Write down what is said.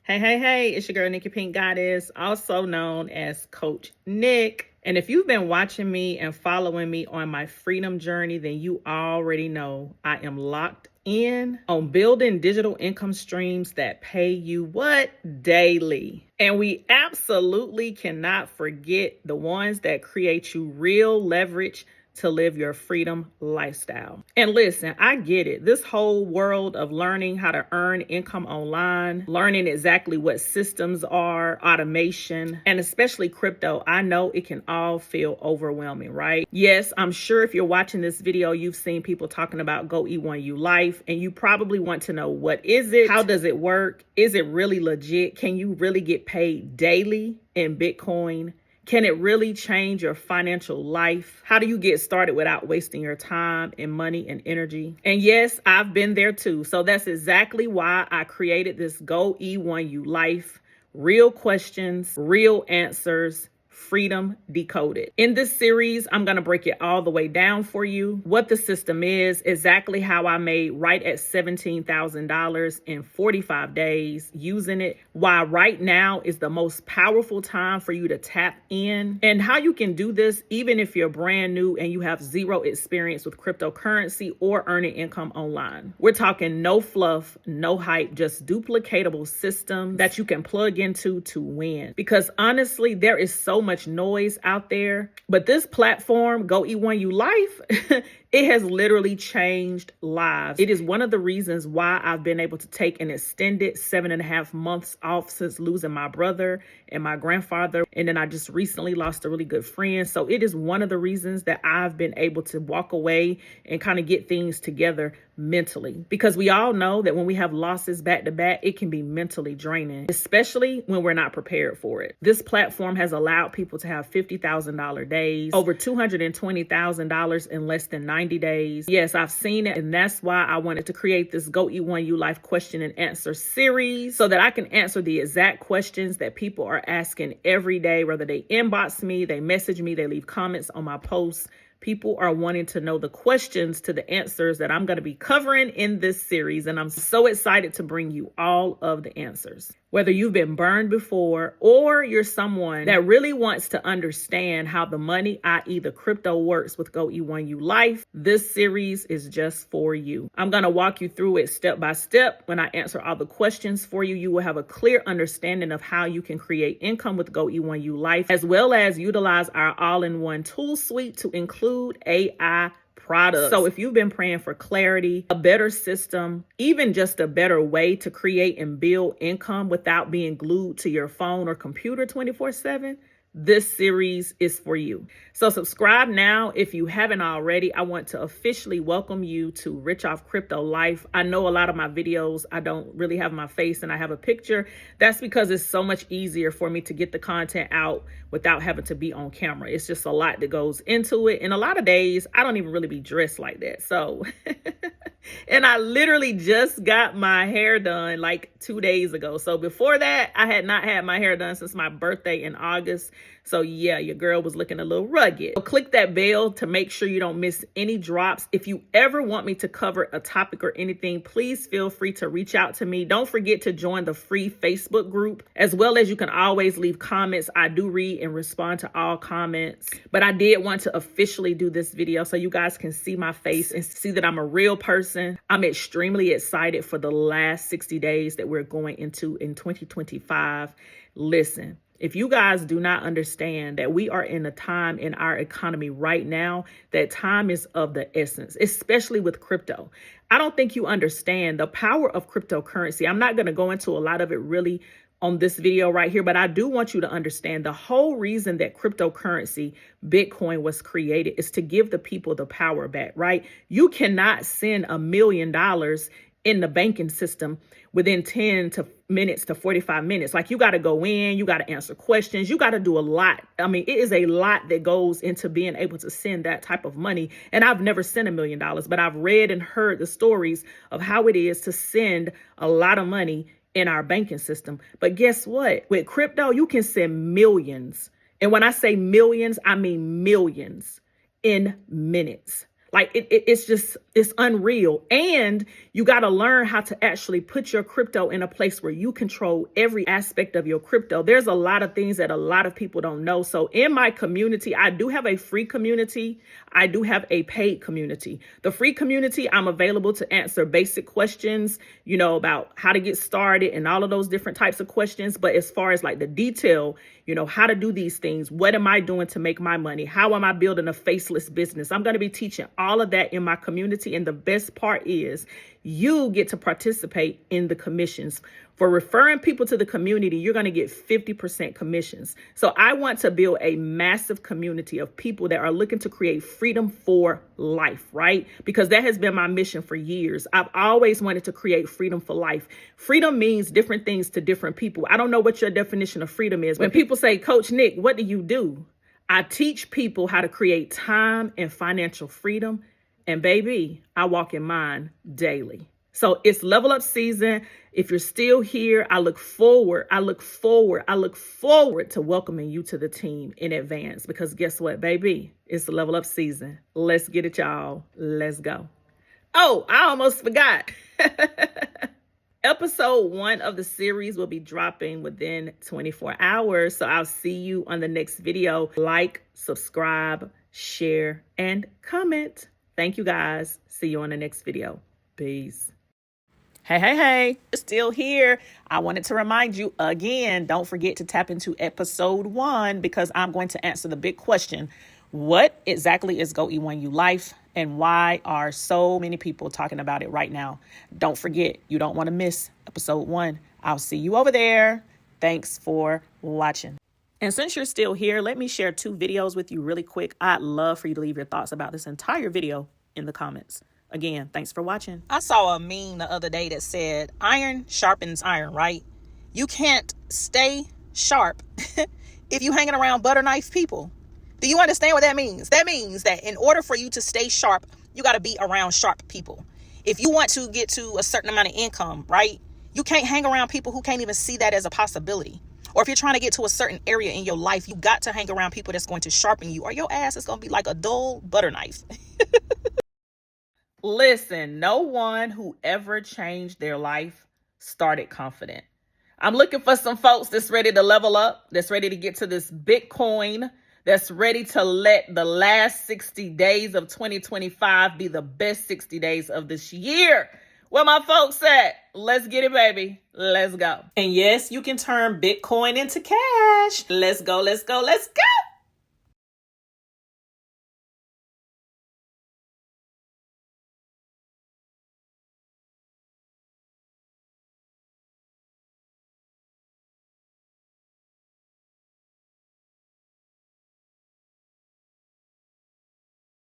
Hey, it's your girl, Nikki Pink Goddess, also known as Coach Nick. And if you've been watching me and following me on my freedom journey, then you already know I am locked in on building digital income streams that pay you what? Daily. And we absolutely cannot forget the ones that create you real leverage to live your freedom lifestyle. And listen, I get it. This whole world of learning how to earn income online, learning exactly what systems are, automation, and especially crypto, I know it can all feel overwhelming, right? Yes, I'm sure if you're watching this video, you've seen people talking about Go E1U Life, and you probably want to know, what is it? How does it work? Is it really legit? Can you really get paid daily in Bitcoin? Can it really change your financial life? How do you get started without wasting your time and money and energy? And yes, I've been there too. So that's exactly why I created this Go E1U Life. Real questions, real answers, Freedom Decoded. In this series, I'm going to break it all the way down for you. What the system is, exactly how I made right at $17,000 in 45 days using it, why right now is the most powerful time for you to tap in, and how you can do this even if you're brand new and you have zero experience with cryptocurrency or earning income online. We're talking no fluff, no hype, just duplicatable system that you can plug into to win. Because honestly, there is so much noise out there, but this platform, Go E1U Life, it has literally changed lives. It is one of the reasons why I've been able to take an extended 7.5 months off since losing my brother and my grandfather. And then I just recently lost a really good friend. So it is one of the reasons that I've been able to walk away and kind of get things together mentally. Because we all know that when we have losses back to back, it can be mentally draining, especially when we're not prepared for it. This platform has allowed people to have $50,000 days, over $220,000 in less than 90 days. Yes, I've seen it. And that's why I wanted to create this Go E1U Life question and answer series so that I can answer the exact questions that people are asking every day, whether they inbox me, they message me, they leave comments on my posts. People are wanting to know the questions to the answers that I'm going to be covering in this series. And I'm so excited to bring you all of the answers. Whether you've been burned before or you're someone that really wants to understand how the money, i.e. the crypto, works with Go E1U Life, this series is just for you. I'm going to walk you through it step by step. When I answer all the questions for you, you will have a clear understanding of how you can create income with Go E1U Life, as well as utilize our all-in-one tool suite to include AI products. So if you've been praying for clarity, a better system, even just a better way to create and build income without being glued to your phone or computer 24/7, this series is for you. So subscribe now if you haven't already. I want to officially welcome you to Rich Off Crypto Life. I know a lot of my videos, I don't really have my face and I have a picture. That's because it's so much easier for me to get the content out without having to be on camera. It's just a lot that goes into it. And a lot of days, I don't even really be dressed like that. So, and I literally just got my hair done like 2 days ago. So before that, I had not had my hair done since my birthday in August. So yeah, your girl was looking a little rugged. So click that bell to make sure you don't miss any drops. If you ever want me to cover a topic or anything, please feel free to reach out to me. Don't forget to join the free Facebook group, as well as you can always leave comments. I do read and respond to all comments, but I did want to officially do this video so you guys can see my face and see that I'm a real person. I'm extremely excited for the last 60 days that we're going into in 2025. Listen, if you guys do not understand that we are in a time in our economy right now, that time is of the essence, especially with crypto. I don't think you understand the power of cryptocurrency. I'm not going to go into a lot of it really on this video right here, but I do want you to understand the whole reason that cryptocurrency, Bitcoin, was created is to give the people the power back, right? You cannot send $1 million in the banking system within 10 minutes to 45 minutes. Like, you got to go in, you got to answer questions, you got to do a lot. I mean, it is a lot that goes into being able to send that type of money. And I've never sent $1 million, but I've read and heard the stories of how it is to send a lot of money in our banking system. But guess what? With crypto, you can send millions. And when I say millions, I mean millions in minutes. Like it's unreal. And you got to learn how to actually put your crypto in a place where you control every aspect of your crypto. There's a lot of things that a lot of people don't know. So in my community, I do have a free community. I do have a paid community. The free community, I'm available to answer basic questions, about how to get started and all of those different types of questions. But as far as like the detail, how to do these things, what am I doing to make my money? How am I building a faceless business? I'm going to be teaching all of that in my community. And the best part is you get to participate in the commissions. For referring people to the community, you're going to get 50% commissions. So I want to build a massive community of people that are looking to create freedom for life, right? Because that has been my mission for years. I've always wanted to create freedom for life. Freedom means different things to different people. I don't know what your definition of freedom is. When people say, Coach Nick, what do you do? I teach people how to create time and financial freedom. And baby, I walk in mine daily. So it's level up season. If you're still here, I look forward to welcoming you to the team in advance, because guess what, baby? It's the level up season. Let's get it, y'all. Let's go. Oh, I almost forgot. Episode 1 of the series will be dropping within 24 hours. So I'll see you on the next video. Like, subscribe, share, and comment. Thank you guys. See you on the next video. Peace. Hey, still here. I wanted to remind you again, don't forget to tap into episode 1 because I'm going to answer the big question. What exactly is Go E1U Life and why are so many people talking about it right now? Don't forget, you don't want to miss episode 1. I'll see you over there. Thanks for watching. And since you're still here, let me share 2 videos with you really quick. I'd love for you to leave your thoughts about this entire video in the comments. Again, thanks for watching. I saw a meme the other day that said, iron sharpens iron, right? You can't stay sharp if you hanging around butter knife people. Do you understand what that means? That means that in order for you to stay sharp, you got to be around sharp people. If you want to get to a certain amount of income, right? You can't hang around people who can't even see that as a possibility. Or if you're trying to get to a certain area in your life, you got to hang around people that's going to sharpen you, or your ass is going to be like a dull butter knife. Listen, no one who ever changed their life started confident. I'm looking for some folks that's ready to level up, that's ready to get to this Bitcoin, that's ready to let the last 60 days of 2025 be the best 60 days of this year. Where my folks at? Let's get it, baby. Let's go. And yes, you can turn Bitcoin into cash. Let's go.